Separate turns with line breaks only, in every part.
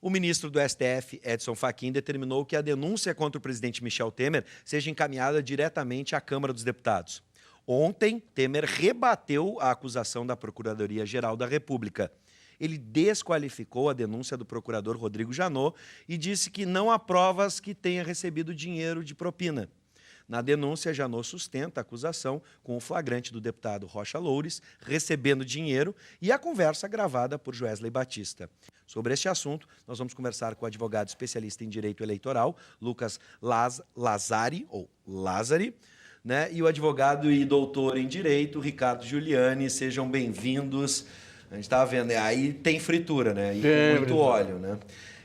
O ministro do STF, Edson Fachin, determinou que a denúncia contra o presidente Michel Temer seja encaminhada diretamente à Câmara dos Deputados. Ontem, Temer rebateu a acusação da Procuradoria-Geral da República. Ele desqualificou a denúncia do procurador Rodrigo Janot e disse que não há provas que tenha recebido dinheiro de propina. Na denúncia, Janot sustenta a acusação com o flagrante do deputado Rocha Loures recebendo dinheiro e a conversa gravada por Joesley Batista. Sobre este assunto, nós vamos conversar com o advogado especialista em direito eleitoral, Lucas Lazari, né? E o advogado e doutor em direito, Ricardo Giuliani. Sejam bem-vindos. A gente estava vendo, aí tem fritura, né? E tem muito óleo, né?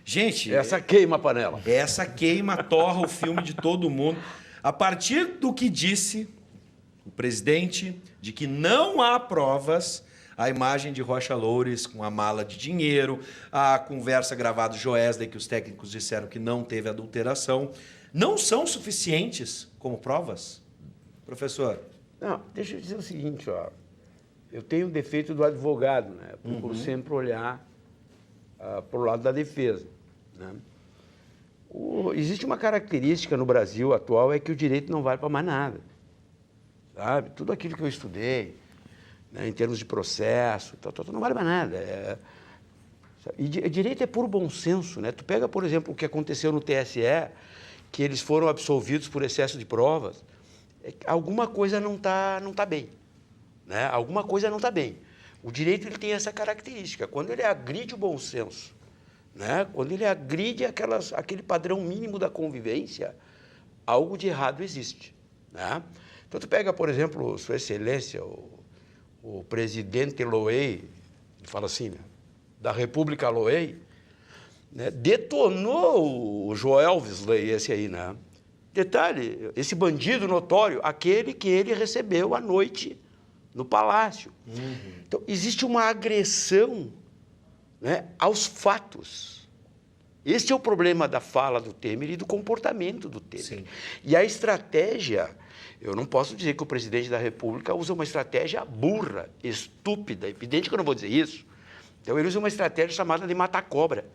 Gente...
Essa queima a panela.
Essa queima, torra o filme de todo mundo. A partir do que disse o presidente de que não há provas, a imagem de Rocha Loures com a mala de dinheiro, a conversa gravada do Joesley, que os técnicos disseram que não teve adulteração, não são suficientes como provas? Professor?
Não, deixa eu dizer o seguinte, ó. Eu tenho o defeito do advogado, né? Eu procuro sempre olhar para o lado da defesa, né? Existe uma característica no Brasil atual, é que o direito não vale para mais nada, sabe? Tudo aquilo que eu estudei, né, em termos de processo, não vale mais nada. E direito é puro bom senso, né? Tu pega, por exemplo, o que aconteceu no TSE, que eles foram absolvidos por excesso de provas, alguma coisa não tá bem, né? Alguma coisa não está bem. O direito ele tem essa característica, quando ele agride o bom senso, né? Quando ele agride aquele padrão mínimo da convivência, algo de errado existe, né? Então, tu pega, por exemplo, Sua Excelência, o presidente Loei, fala assim, né, da República Loei, né, detonou o Joel Wisley, esse aí, né? Detalhe, esse bandido notório, aquele que ele recebeu à noite no palácio. Então, existe uma agressão, né, aos fatos. Esse é o problema da fala do Temer e do comportamento do Temer.
Sim.
E a estratégia, eu não posso dizer que o presidente da República usa uma estratégia burra, estúpida, evidente que eu não vou dizer isso. Então, ele usa uma estratégia chamada de matar cobra.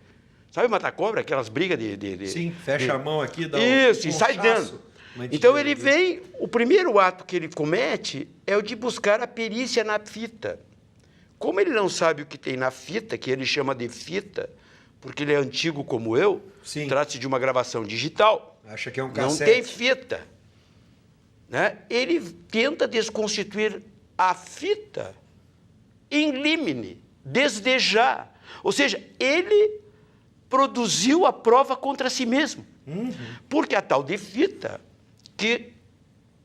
Sabe matar cobra? Aquelas brigas de...
Sim, fecha a mão aqui, dá
isso, e sai dando. Então, ele vem... O primeiro ato que ele comete é o de buscar a perícia na fita. Como ele não sabe o que tem na fita, que ele chama de fita, porque ele é antigo como eu, trata-se de uma gravação digital.
Acha que é um cassete.
Não tem fita, né? Ele tenta desconstituir a fita in limine, desde já. Ou seja, ele produziu a prova contra si mesmo. Porque a tal de fita que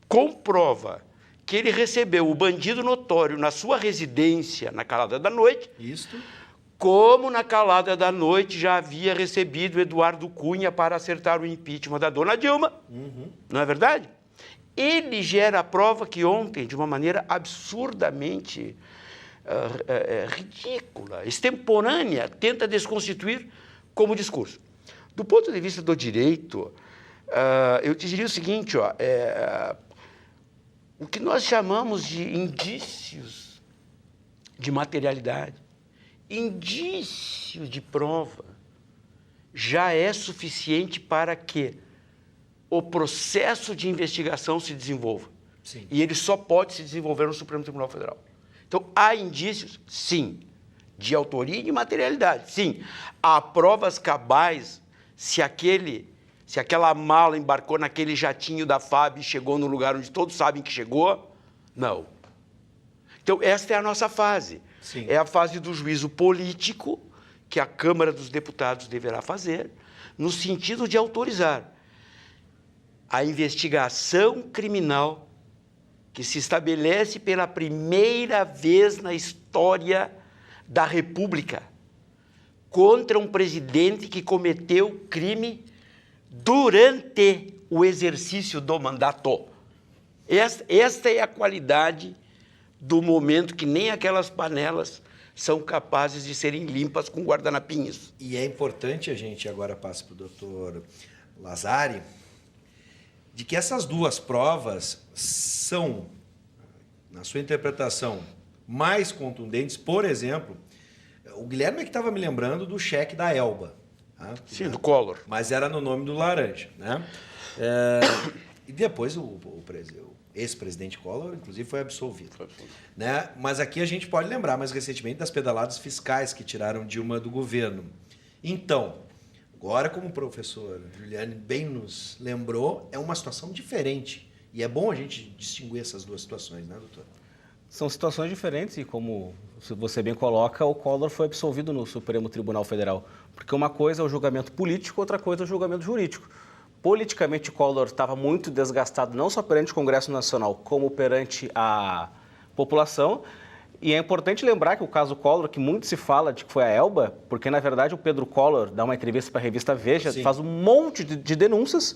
comprova que ele recebeu o bandido notório na sua residência na calada da noite, como na calada da noite já havia recebido Eduardo Cunha para acertar o impeachment da dona Dilma. Não é verdade? Ele gera a prova que ontem, de uma maneira absurdamente ridícula, extemporânea, tenta desconstituir como discurso. Do ponto de vista do direito, eu te diria o seguinte, ó, o que nós chamamos de indícios de materialidade, indícios de prova, já é suficiente para que o processo de investigação se desenvolva.
Sim.
E ele só pode se desenvolver no Supremo Tribunal Federal. Então, há indícios, sim, de autoria e de materialidade, sim. Há provas cabais se aquela mala embarcou naquele jatinho da FAB e chegou no lugar onde todos sabem que chegou? Não. Então, esta é a nossa fase.
Sim.
É a fase do juízo político que a Câmara dos Deputados deverá fazer, no sentido de autorizar a investigação criminal que se estabelece pela primeira vez na história da República contra um presidente que cometeu crime durante o exercício do mandato. Esta é a qualidade do momento que nem aquelas panelas são capazes de serem limpas com guardanapinhos.
E é importante, a gente agora passa para o doutor Lazari, de que essas duas provas são, na sua interpretação, mais contundentes. Por exemplo, o Guilherme é que estava me lembrando do cheque da Elba. Tá?
Sim, do Collor.
Mas era no nome do laranja, né? E depois o ex-presidente Collor, inclusive, foi absolvido. Né? Mas aqui a gente pode lembrar mais recentemente das pedaladas fiscais que tiraram Dilma do governo. Então, agora, como o professor Giuliani bem nos lembrou, é uma situação diferente. E é bom a gente distinguir essas duas situações, né, doutor?
São situações diferentes e, como você bem coloca, o Collor foi absolvido no Supremo Tribunal Federal. Porque uma coisa é o julgamento político, outra coisa é o julgamento jurídico. Politicamente, o Collor estava muito desgastado, não só perante o Congresso Nacional, como perante a população. E é importante lembrar que o caso Collor, que muito se fala de que foi a Elba, porque, na verdade, o Pedro Collor dá uma entrevista para a revista Veja,
Sim.
faz um monte de denúncias.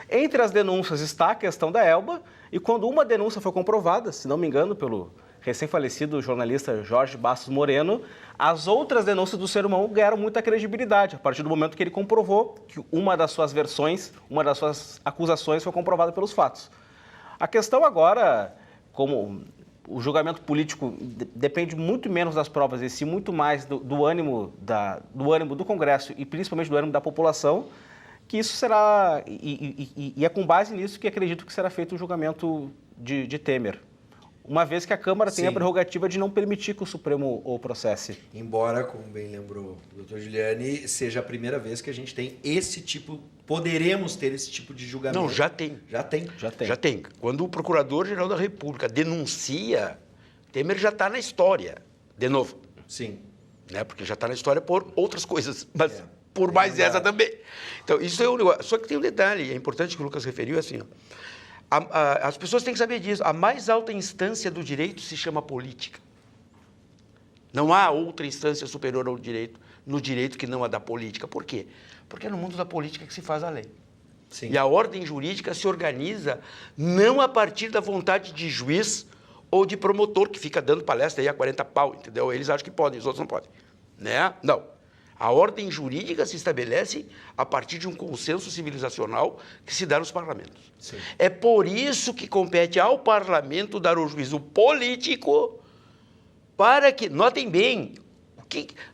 Entre as denúncias está a questão da Elba, e quando uma denúncia foi comprovada, se não me engano, pelo recém-falecido jornalista Jorge Bastos Moreno, as outras denúncias do seu irmão ganharam muita credibilidade, a partir do momento que ele comprovou que uma das suas versões, uma das suas acusações foi comprovada pelos fatos. A questão agora, como o julgamento político depende muito menos das provas e sim muito mais do ânimo do Congresso e principalmente do ânimo da população, que isso será, e é com base nisso que acredito que será feito o julgamento de Temer. Uma vez que a Câmara tem a prerrogativa de não permitir que o Supremo o processe.
Embora, como bem lembrou o doutor Giuliani, seja a primeira vez que a gente tem esse tipo, poderemos ter esse tipo de julgamento.
Não, já tem.
Já tem.
Já tem. Quando o Procurador-Geral da República denuncia, Temer já está na história, de novo.
Sim.
Né? Porque já está na história por outras coisas, mas por mais essa também. Então, isso é um negócio. Só que tem um detalhe, é importante que o Lucas referiu, assim, ó. As pessoas têm que saber disso. A mais alta instância do direito se chama política. Não há outra instância superior ao direito, no direito que não a da política. Por quê? Porque é no mundo da política que se faz a lei.
Sim.
E a ordem jurídica se organiza não a partir da vontade de juiz ou de promotor, que fica dando palestra aí a 40 pau, entendeu? Eles acham que podem, os outros não podem. Né? Não. A ordem jurídica se estabelece a partir de um consenso civilizacional que se dá nos parlamentos.
Sim.
É por isso que compete ao parlamento dar o juízo político para que, notem bem,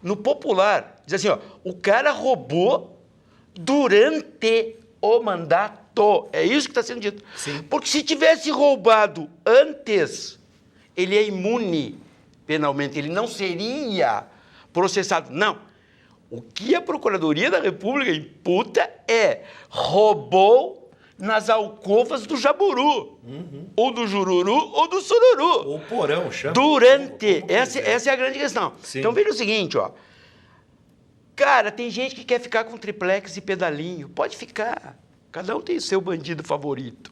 no popular, diz assim, ó, o cara roubou durante o mandato. É isso que está sendo dito.
Sim.
Porque se tivesse roubado antes, ele é imune penalmente, ele não seria processado. Não. O que a Procuradoria da República imputa é roubou nas alcovas do Jaburu, ou do Jururu, ou do Sururu.
Ou porão, chama.
Durante. Essa é a grande questão.
Sim.
Então, veja o seguinte, ó. Cara, tem gente que quer ficar com triplex e pedalinho. Pode ficar. Cada um tem o seu bandido favorito.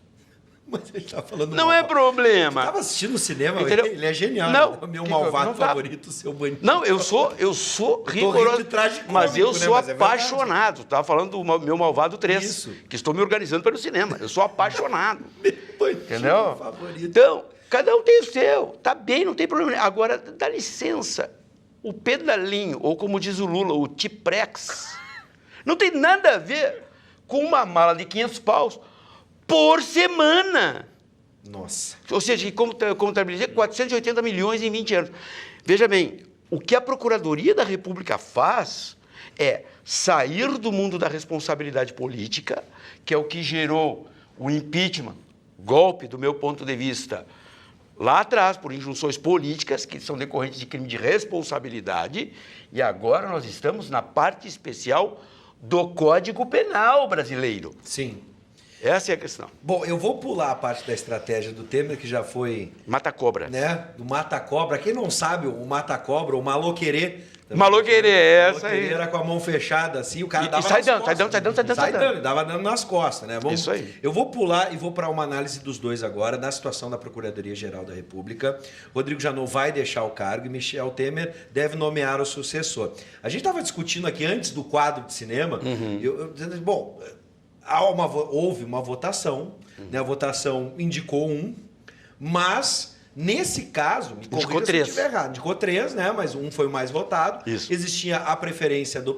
Mas ele tá falando
Não é problema.
Estava assistindo o cinema,
Entendeu?
ele é genial.
Não.
Né? O meu malvado
Não tá.
favorito, seu bandido.
Não, eu sou
rindo
rigoroso,
de tragicômico,
mas eu
né?
sou
Mas é
apaixonado. Estava falando do meu Malvado 3,
Isso.
que estou me organizando para o cinema. Eu sou apaixonado.
Bandido
Entendeu?
favorito.
Então, cada um tem o seu. Tá bem, não tem problema. Agora, dá licença. O pedalinho, ou como diz o Lula, o tiprex, não tem nada a ver com uma mala de 500 paus por semana.
Nossa.
Ou seja, contabilizei 480 milhões em 20 anos. Veja bem, o que a Procuradoria da República faz é sair do mundo da responsabilidade política, que é o que gerou o impeachment, golpe, do meu ponto de vista, lá atrás, por injunções políticas, que são decorrentes de crime de responsabilidade, e agora nós estamos na parte especial do Código Penal brasileiro.
Sim.
Essa é a questão.
Bom, eu vou pular a parte da estratégia do Temer, que já foi,
Mata-cobra.
né, do mata-cobra. Quem não sabe, o mata-cobra, o maloquerê.
Maloquerê, é essa aí.
Era com a mão fechada, assim, o cara dava
sai
nas
dando,
costas.
sai dando.
Sai dando, dava dando nas costas, né?
Isso aí.
Eu vou pular e vou para uma análise dos dois agora, da situação da Procuradoria-Geral da República. Rodrigo Janot vai deixar o cargo e Michel Temer deve nomear o sucessor. A gente estava discutindo aqui antes do quadro de cinema, bom, houve uma votação, né? A votação indicou um, mas nesse caso, me corrija se eu estiver errado, indicou 3, né? Mas um foi o mais votado.
Isso.
Existia a preferência do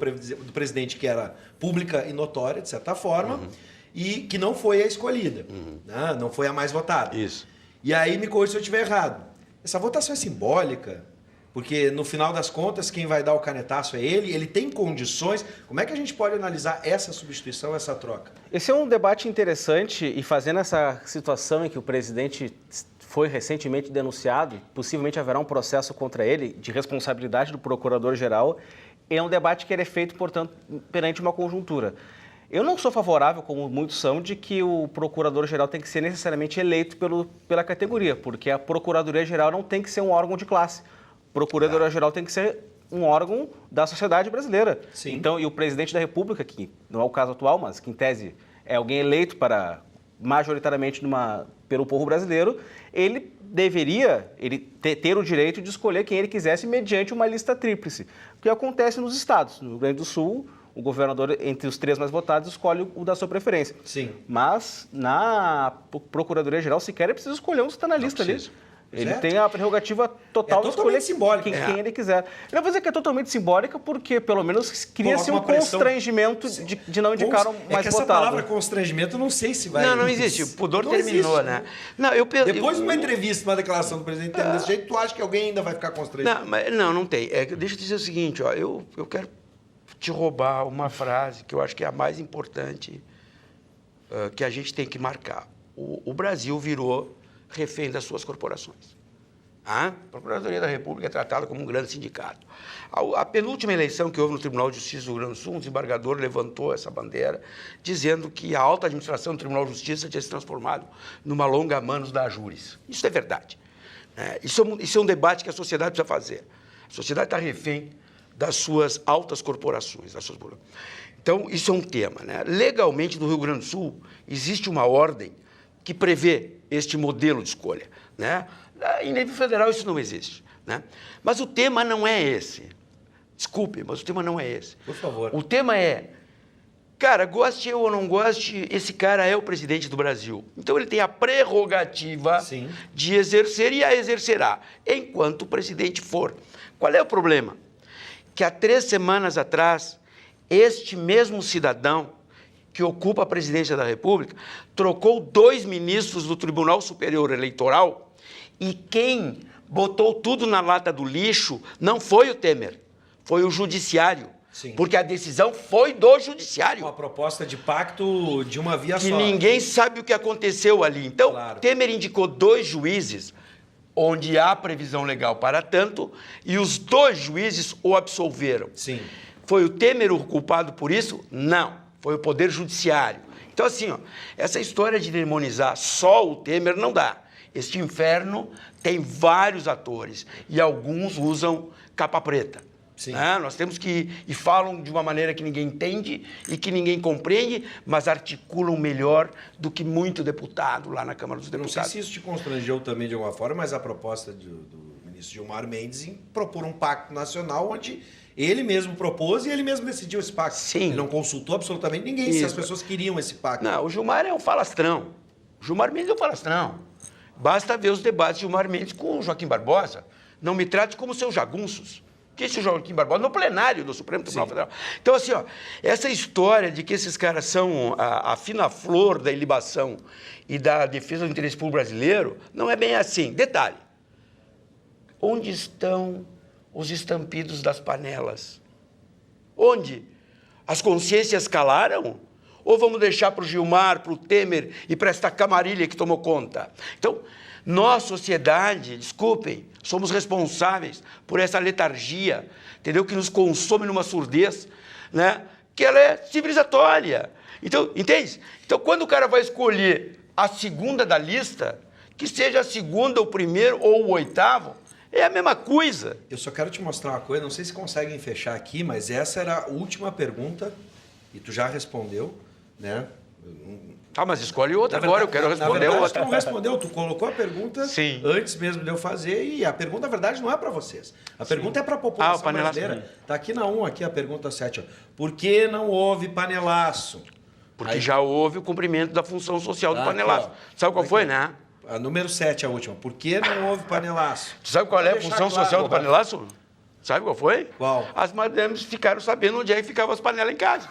presidente, que era pública e notória, de certa forma, e que não foi a escolhida, né? Não foi a mais votada.
Isso.
E aí, me corrija se eu estiver errado. Essa votação é simbólica? Porque, no final das contas, quem vai dar o canetaço é ele tem condições. Como é que a gente pode analisar essa substituição, essa troca?
Esse é um debate interessante e fazendo essa situação em que o presidente foi recentemente denunciado, possivelmente haverá um processo contra ele de responsabilidade do procurador-geral, é um debate que ele é feito, portanto, perante uma conjuntura. Eu não sou favorável, como muitos são, de que o procurador-geral tem que ser necessariamente eleito pela categoria, porque a Procuradoria-Geral não tem que ser um órgão de classe. Procuradoria-Geral tem que ser um órgão da sociedade brasileira.
Sim.
Então, e o presidente da República, que não é o caso atual, mas que em tese é alguém eleito majoritariamente pelo povo brasileiro, ele deveria ter o direito de escolher quem ele quisesse mediante uma lista tríplice. O que acontece nos estados. No Rio Grande do Sul, o governador, entre os 3 mais votados, escolhe o da sua preferência.
Sim.
Mas na Procuradoria-Geral sequer é preciso escolher um que está na lista ali. Ele tem a prerrogativa total de escolher quem ele quiser. Eu não vou dizer que é totalmente simbólica, porque pelo menos cria-se um constrangimento de não indicar um mais
essa
votado.
Palavra constrangimento, eu não sei se vai...
Não existe. O pudor
não
terminou,
existe,
né?
Depois de uma entrevista, uma declaração do presidente desse jeito, tu acha que alguém ainda vai ficar constrangido?
Não tem. Deixa eu dizer o seguinte, ó, eu quero te roubar uma frase que eu acho que é a mais importante que a gente tem que marcar. O Brasil virou refém das suas corporações. A Procuradoria da República é tratada como um grande sindicato. A penúltima eleição que houve no Tribunal de Justiça do Rio Grande do Sul, um desembargador levantou essa bandeira, dizendo que a alta administração do Tribunal de Justiça tinha se transformado numa longa manos da júris. Isso é verdade. Isso é um debate que a sociedade precisa fazer. A sociedade está refém das suas altas corporações. Então, isso é um tema, né? Legalmente, no Rio Grande do Sul, existe uma ordem que prevê este modelo de escolha, né? Em nível federal isso não existe, né? Mas o tema não é esse. Desculpe, mas o tema não é esse.
Por favor.
O tema é, cara, goste eu ou não goste, esse cara é o presidente do Brasil. Então ele tem a prerrogativa de exercer e a exercerá, enquanto o presidente for. Qual é o problema? Que há 3 semanas atrás, este mesmo cidadão que ocupa a presidência da República, trocou 2 ministros do Tribunal Superior Eleitoral e quem botou tudo na lata do lixo não foi o Temer, foi o Judiciário.
Sim.
Porque a decisão foi do Judiciário.
Uma proposta de pacto de uma via só.
Que ninguém sabe o que aconteceu ali. Então, Temer indicou 2 juízes, onde há previsão legal para tanto, e os 2 juízes o absolveram.
Sim.
Foi o Temer o culpado por isso? Não. Foi o Poder Judiciário. Então, assim, essa história de demonizar só o Temer não dá. Este inferno tem vários atores e alguns usam capa preta.
Sim.
Nós temos que... E falam de uma maneira que ninguém entende e que ninguém compreende, mas articulam melhor do que muito deputado lá na Câmara dos Deputados.
Não sei se isso te constrangeu também de alguma forma, mas a proposta do ministro Gilmar Mendes em propor um pacto nacional onde ele mesmo propôs e ele mesmo decidiu esse pacto.
Sim.
Ele não consultou absolutamente ninguém se as pessoas queriam esse pacto.
Não, o Gilmar é um falastrão. O Gilmar Mendes é um falastrão. Basta ver os debates de Gilmar Mendes com o Joaquim Barbosa. Não me trate como seus jagunços. Que esse Joaquim Barbosa no plenário do Supremo Tribunal Federal. Então, assim, essa história de que esses caras são a fina flor da ilibação e da defesa do interesse público brasileiro, não é bem assim. Detalhe, onde estão os estampidos das panelas? Onde? As consciências calaram? Ou vamos deixar para o Gilmar, para o Temer e para esta camarilha que tomou conta? Então, nós, sociedade, desculpem, somos responsáveis por essa letargia, entendeu? Que nos consome numa surdez, né? Que ela é civilizatória. Então, entende? Então, quando o cara vai escolher a segunda da lista, que seja a segunda, o primeiro ou o 8º, é a mesma coisa.
Eu só quero te mostrar uma coisa, não sei se conseguem fechar aqui, mas essa era a última pergunta e tu já respondeu, né?
Mas escolhe outra agora, eu quero responder outra.
Tu não respondeu, tu colocou a pergunta antes mesmo de eu fazer e a pergunta, na verdade, não é para vocês. A pergunta é para a população brasileira. Está aqui na 1, aqui a pergunta 7. Por que não houve panelaço?
Porque já houve o cumprimento da função social do panelaço. Sabe qual foi, né?
A número 7, a última. Por que não houve panelaço?
Tu sabe qual é a função social do panelaço? Sabe qual foi?
Qual?
As madames ficaram sabendo onde é que ficavam as panelas em casa.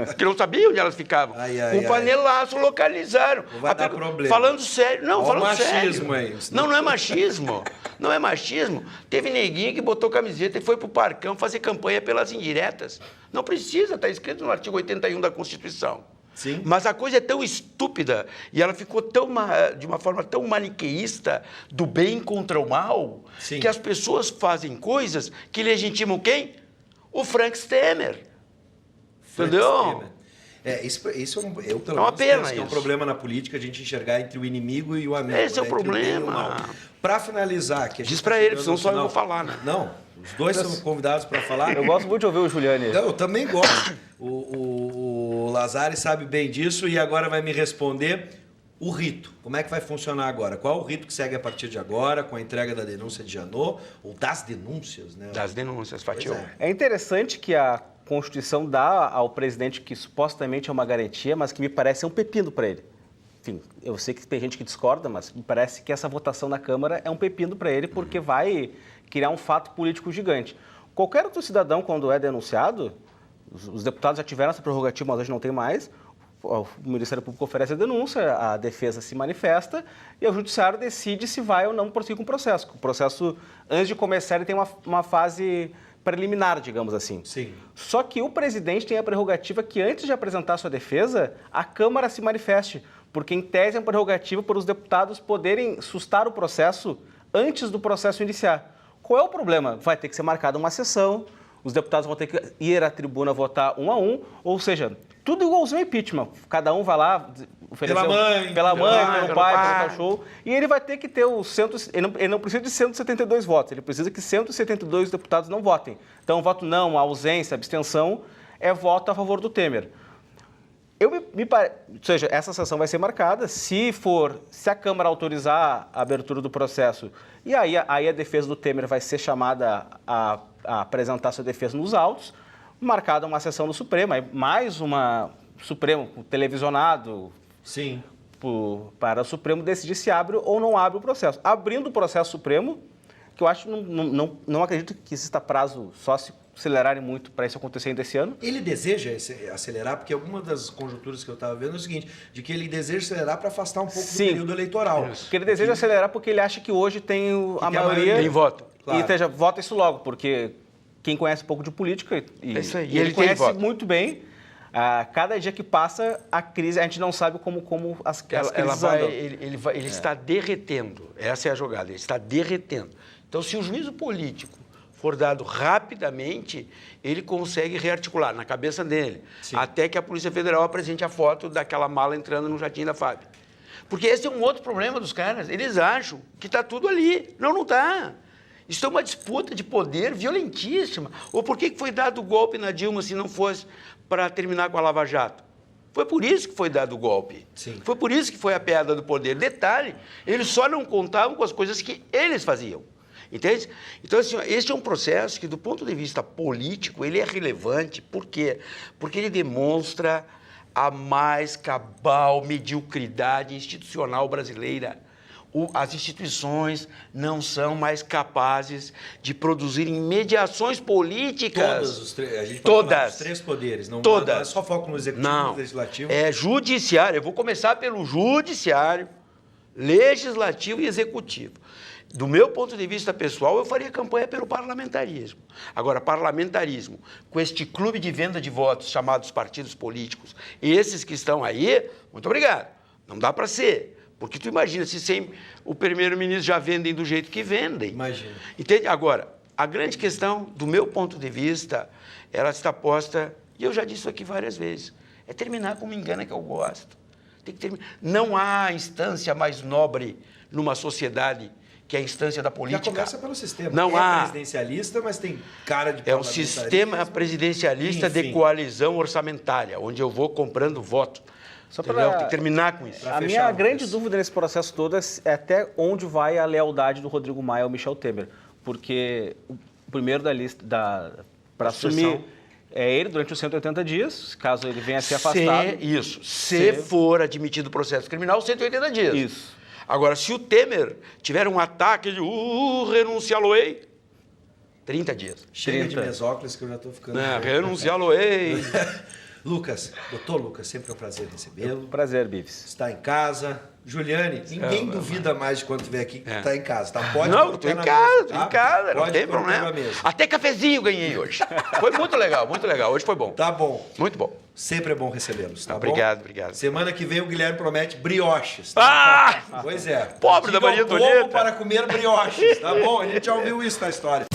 Porque não sabiam onde elas ficavam. Com panelaço localizaram.
Vai dar problema.
Falando sério. Não, falando
machismo
sério.
aí.
Não é machismo. Não é machismo. Teve neguinho que botou camiseta e foi pro Parcão fazer campanha pelas indiretas. Não precisa, está escrito no artigo 81 da Constituição.
Sim.
Mas a coisa é tão estúpida e ela ficou de uma forma tão maniqueísta do bem contra o mal,
Sim.
que as pessoas fazem coisas que legitimam quem? O Frank Temer. Entendeu?
Isso eu pelo
É uma
menos
pena
penso que é um
isso.
problema na política a gente enxergar entre o inimigo e o amigo.
Esse é o
entre bem e
problema.
mal. Para finalizar, que a gente
Diz
tá
pra ele,
chegando
senão
no
só eu
final.
vou falar, né?
Não, os dois são convidados para falar.
Eu gosto muito de ouvir o Juliane.
Não, eu também gosto. O Lazari sabe bem disso e agora vai me responder o rito. Como é que vai funcionar agora? Qual o rito que segue a partir de agora, com a entrega da denúncia de Janot, ou das denúncias, né?
Das denúncias, fatiou.
é.
É interessante que a Constituição dá ao presidente que supostamente é uma garantia, mas que me parece um pepino para ele. Enfim, eu sei que tem gente que discorda, mas me parece que essa votação na Câmara é um pepino para ele, porque vai criar um fato político gigante. Qualquer outro cidadão, quando é denunciado, os deputados já tiveram essa prerrogativa, mas hoje não tem mais, o Ministério Público oferece a denúncia, a defesa se manifesta e o Judiciário decide se vai ou não prosseguir com o processo. O processo, antes de começar, ele tem uma fase preliminar, digamos assim.
Sim.
Só que o presidente tem a prerrogativa que, antes de apresentar sua defesa, a Câmara se manifeste, porque, em tese, é uma prerrogativa para os deputados poderem sustar o processo antes do processo iniciar. Qual é o problema? Vai ter que ser marcada uma sessão, os deputados vão ter que ir à tribuna votar um a um, ou seja, tudo igualzinho ao impeachment. Cada um vai lá oferecer pela mãe, pelo pai, tal show, e ele vai ter que ter os ele não precisa de 172 votos, ele precisa que 172 deputados não votem. Então, voto não, ausência, abstenção, é voto a favor do Temer. Ou seja, essa sessão vai ser marcada, se a Câmara autorizar a abertura do processo, e aí a defesa do Temer vai ser chamada a apresentar sua defesa nos autos, marcada uma sessão do Supremo, aí mais uma Supremo televisionado.
Sim.
Para o Supremo decidir se abre ou não abre o processo. Abrindo o processo Supremo, que eu acho, não acredito que exista prazo só se acelerarem muito para isso acontecer ainda esse ano.
Ele deseja acelerar, porque alguma das conjunturas que eu estava vendo é o seguinte, de que ele deseja acelerar para afastar um pouco do período eleitoral.
Isso. Que ele deseja acelerar porque ele acha que hoje tem a maioria...
Tem voto.
Claro.
E seja, vota isso logo, porque quem conhece um pouco de política, e
isso aí.
e ele conhece
voto.
muito bem, cada dia que passa, a crise, a gente não sabe como as crises andam.
Ele está derretendo. Essa é a jogada, ele está derretendo. Então, se o juízo político for dado rapidamente, ele consegue rearticular na cabeça dele,
Sim.
até que a Polícia Federal apresente a foto daquela mala entrando no jatinho da FAB. Porque esse é um outro problema dos caras. Eles acham que está tudo ali. Não está. Isso é uma disputa de poder violentíssima. Ou por que foi dado o golpe na Dilma se não fosse para terminar com a Lava Jato? Foi por isso que foi dado o golpe.
Sim.
Foi por isso que foi a piada do poder. Detalhe, eles só não contavam com as coisas que eles faziam. Entende? Então, assim, este é um processo que, do ponto de vista político, ele é relevante. Por quê? Porque ele demonstra a mais cabal mediocridade institucional brasileira. As instituições não são mais capazes de produzirem mediações políticas.
A gente pode
Todas.
falar dos três poderes. Não é só foco no executivo, no legislativo.
É judiciário. Eu vou começar pelo judiciário, legislativo e executivo. Do meu ponto de vista pessoal, eu faria campanha pelo parlamentarismo. Agora, parlamentarismo, com este clube de venda de votos chamados partidos políticos, esses que estão aí, muito obrigado. Não dá para ser. Porque tu imagina, se sem o primeiro-ministro já vendem do jeito que vendem.
Imagina.
Entende? Agora, a grande questão, do meu ponto de vista, ela está posta, e eu já disse isso aqui várias vezes, é terminar com uma engana que eu gosto. Tem que terminar. Não há instância mais nobre numa sociedade que é a instância da política.
Já começa pelo sistema.
Não há.
Presidencialista, mas tem cara de
É um sistema presidencialista de coalizão orçamentária, onde eu vou comprando voto. Só para tem que terminar com isso.
A minha grande dúvida nesse processo todo é até onde vai a lealdade do Rodrigo Maia ao Michel Temer. Porque o primeiro da lista para assumir é ele durante os 180 dias, caso ele venha a ser afastado.
Se for admitido o processo criminal, 180 dias.
Isso.
Agora, se o Temer tiver um ataque de renunciá-lo-ei,
30 dias.
Chega de
30.
mesóclises que eu já tô ficando...
Né? Renunciá-lo-ei.
Lucas, doutor Lucas, sempre é um prazer recebê-lo.
Prazer, Bives.
Está em casa. Juliane, ninguém duvida mais de quando estiver aqui que está em casa, tá? Pode
Não,
pôr o
tô
pé
em
na
casa,
mesa,
tô
tá?
em casa, não
Pode
tem
pôr o pé
problema.
na mesa.
Até cafezinho ganhei hoje. Foi muito legal, muito legal. Hoje foi bom.
Tá bom.
Muito bom.
Sempre é bom recebê-los, tá
Obrigado,
bom?
obrigado.
Semana que vem o Guilherme promete brioches. Tá?
Ah!
Pois é.
Pobre da
Diga ao
Maria
povo
Antonieta.
para comer brioches, tá bom? A gente já ouviu isso na história.